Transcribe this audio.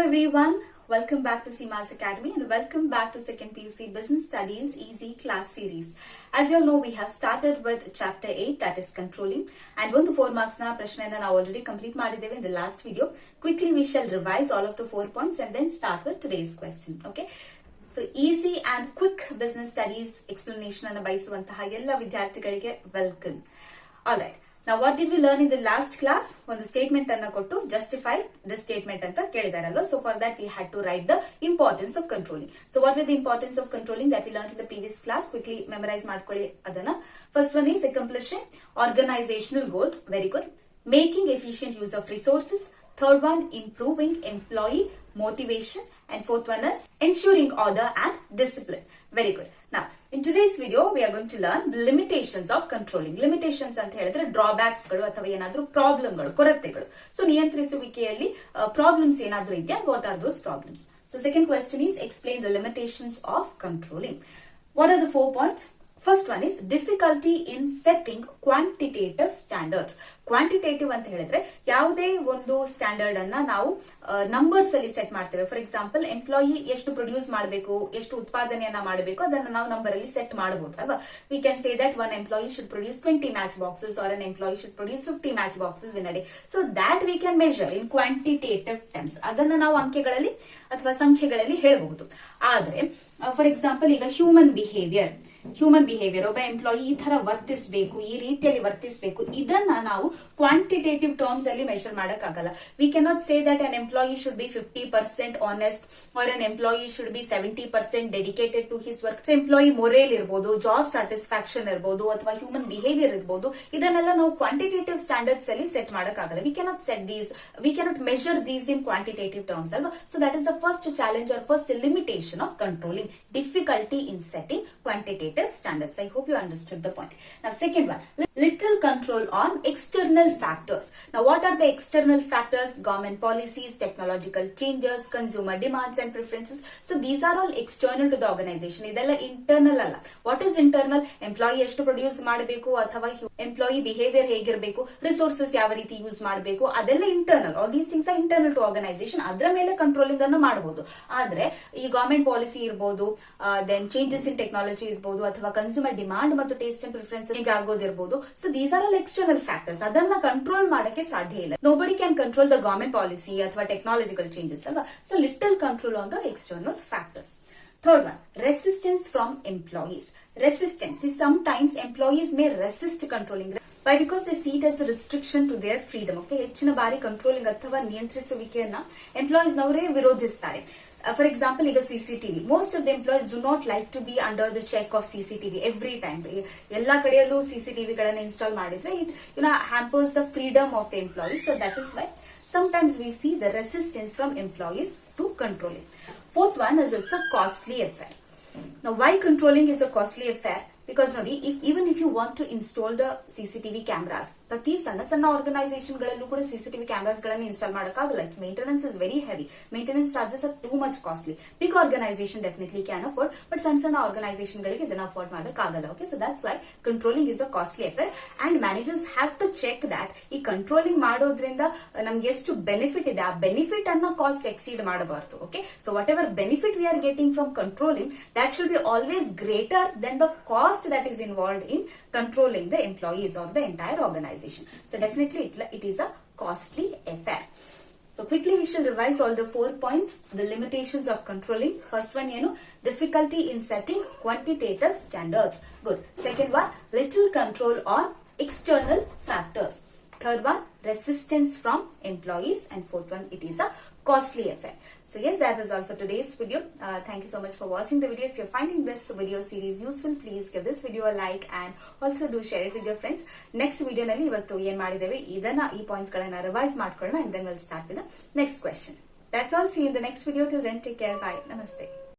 everyone, welcome back to CMAS Academy and welcome back to second PUC Business Studies Easy Class Series. As you all know, we have started with chapter 8, that is controlling, and 1 to 4 marks na prashnayana now already complete madideve in the last video. Quickly we shall revise all of the 4 points and then start with today's question. Okay, so easy and quick business studies explanation anna bayisuvantaha ella vidyarthigalige welcome. All right, now what did we learn in the last class? One statement anna kottu justify the statement anta kelidaralva. So for that we had to write the importance of controlling. So what were the importance of controlling that we learned in the previous class? Quickly memorize madkoli adana. First one is accomplishing organizational goals. Very good. Making efficient use of resources. Third one, improving employee motivation. And fourth one is ensuring order and discipline. Very good. Now, in today's video, we are going to learn the limitations of controlling. Limitations ಅಂತ ಹೇಳಿದ್ರೆ drawbacks ಗಳು ಅಥವಾ ಏನಾದರೂ problem ಗಳು, ಕೊರತೆಗಳು. So ನಿಯಂತ್ರಿಸುವಿಕೆಯಲ್ಲಿ problems ಏನಾದರೂ ಇದೆಯಾ? What are those problems? So second question is explain the limitations of controlling. What are the 4 points? First one is difficulty in setting quantitative standards. Quantitative ಅಂತ ಹೇಳಿದ್ರೆ ಯಾವುದೇ ಒಂದು ಸ್ಟ್ಯಾಂಡರ್ಡ್ ಅನ್ನ ನಾವು ನಂಬರ್ಸ್ ಅಲ್ಲಿ ಸೆಟ್ ಮಾಡ್ತೇವೆ. ಫಾರ್ ಎಕ್ಸಾಂಪಲ್, ಎಂಪ್ಲಾಯಿ ಎಷ್ಟು produce ಮಾಡಬೇಕು, ಎಷ್ಟು ಉತ್ಪಾದನೆಯನ್ನ ಮಾಡಬೇಕು, ಅದನ್ನ ನಾವು ನಂಬರ್ ಅಲ್ಲಿ ಸೆಟ್ ಮಾಡಬಹುದು ಅಲ್ವಾ. We can say that one employee should produce 20 match boxes or an employee should produce 50 match boxes in a day. So that we can measure in quantitative terms. ಅದನ್ನ ನಾವು ಅಂಕೆಗಳಲ್ಲಿ ಅಥವಾ ಸಂಖ್ಯೆಗಳಲ್ಲಿ ಹೇಳಬಹುದು. ಆದ್ರೆ ಫಾರ್ ಎಕ್ಸಾಂಪಲ್, ಈಗ ಹ್ಯೂಮನ್ ಬಿಹೇವಿಯರ್, ಒಬ್ಬ employee ಈ ತರ ವರ್ತಿಸಬೇಕು, ಈ ರೀತಿಯಲ್ಲಿ ವರ್ತಿಸಬೇಕು, ಇದನ್ನ ನಾವು ಕ್ವಾಂಟಿಟೇಟಿವ್ ಟರ್ಮ್ಸ್ ಅಲ್ಲಿ ಮೆಷರ್ ಮಾಡಕ್ಕಾಗಲ್ಲ. We cannot say that an employee should be 50% honest or an employee should be 70% dedicated to his work. Employee morale ಇರಬಹುದು, ಜಾಬ್ ಸ್ಯಾಟಿಸ್ಫ್ಯಾಕ್ಷನ್ ಇರಬಹುದು, ಅಥವಾ ಹ್ಯೂಮನ್ ಬಿಹೇವಿಯರ್ ಇರಬಹುದು. ಇದನ್ನೆಲ್ಲ ನಾವು ಕ್ವಾಂಟಿಟೇಟಿವ್ ಸ್ಟ್ಯಾಂಡರ್ಡ್ಸ್ ಅಲ್ಲಿ ಸೆಟ್ ಮಾಡಕ್ಕಾಗಲ್ಲ. We cannot measure these in quantitative terms ಅಲ್ವಾ. So that is the first challenge or first limitation of controlling, difficulty in setting quantitative standards. I hope you understood the point. Now second one, little control on external factors. Now what are the external factors? Government policies, technological changes, consumer demands and preferences. So these are all external to the organization. Idella internal alla. What is internal? Employee ಎಷ್ಟು produce ಮಾಡಬೇಕು ಅಥವಾ employee behaviour ಹೇಗಿರಬೇಕು, resources ಯಾವ ರೀತಿ use ಮಾಡಬೇಕು, ಅದೆಲ್ಲ internal. All these things are internal to organisation. ಅದರ ಮೇಲೆ ಕಂಟ್ರೋಲಿಂಗ್ ಅನ್ನು ಮಾಡಬಹುದು. ಆದ್ರೆ ಈ ಗವರ್ಮೆಂಟ್ ಪಾಲಿಸಿ ಇರಬಹುದು, ದೆನ್ ಚೇಂಜಸ್ ಇನ್ ಟೆಕ್ನಾಲಜಿ ಇರಬಹುದು, ಅಥವಾ ಕನ್ಸ್ಯೂಮರ್ ಡಿಮಾಂಡ್ ಮತ್ತು ಟೇಸ್ಟ್ ಅಂಡ್ ಪ್ರಿಫರೆನ್ಸ್ ಚೇಂಜ್ ಆಗೋದಿರಬಹುದು. So these are all external factors. ಅದನ್ನ ಕಂಟ್ರೋಲ್ ಮಾಡಕ್ಕೆ ಸಾಧ್ಯ ಇಲ್ಲ. Nobody can control the government policy ಅಥವಾ ಟೆಕ್ನಾಲಜಿಕಲ್ ಚೇಂಜಸ್ ಅಲ್ವಾ. So little control on the external factors. Third one, resistance from employees. Resistance is sometimes employees may resist controlling. Why? Because they see it as a restriction to their freedom. Okay, ಹೆಚ್ಚಿನ ಬಾರಿ controlling ಅಥವಾ ನಿಯಂತ್ರಿಸುವಿಕೆಯನ್ನ employees ನವರೇ ವಿರೋಧಿಸ್ತಾರೆ. For example, ಈಗ CCTV. Most of the employees do not like to be under the check of CCTV every time. ಎಲ್ಲಾ ಕಡೆಯಲ್ಲೂ CCTV ಗಳನ್ನ install ಮಾಡಿದ್ರೆ it hampers the freedom of the employees. So that is why sometimes we see the resistance from employees to controlling. Fourth one is it's a costly affair. Now why controlling is a costly affair? Because ನೋಡಿ, even if you want to install the CCTV cameras, ಪ್ರತಿ ಸಣ್ಣ organisation ಗಳಲ್ಲೂ ಕೂಡ CCTV cameras ಗಳನ್ನ install ಮಾಡಕ್ಕಾಗಲ್ಲ. It's maintenance is very heavy. Maintenance charges are too much costly. Big organisation definitely can afford, but ಸಣ್ಣ organisation ಗಳಿಗೆ ಇದನ್ನ afford ಮಾಡಕ್ಕಾಗಲ್ಲ. Okay, so that's why controlling is a costly affair and managers have to check that ಈ controlling ಮಾಡೋದ್ರಿಂದ ನಮ್ಗೆ ಎಷ್ಟು benefit ಇದೆ, ಆ ಬೆನಿಫಿಟ್ ಅನ್ನ ಕಾಸ್ಟ್ ಎಕ್ಸೀಡ್ ಮಾಡಬಾರದು. Okay, so whatever benefit we are getting from controlling, that should be always greater than the cost that is involved in controlling the employees or the entire organization. So definitely it is a costly affair. So quickly we shall revise all the 4 points, the limitations of controlling. First one, difficulty in setting quantitative standards. Good. Second one, little control on external factors. Third one, resistance from employees. And fourth one, it is a costly affair. So yes, that was all for today's video. Thank you so much for watching the video. If you're finding this video series useful, please give this video a like and also do share it with your friends. Next video nalli ivattu yen madideve idanna ee points galana revise madಕೊಳ್ಳೋಣ and then we'll start with the next question. That's all. See you in the next video. Till then, take care. Bye. Namaste.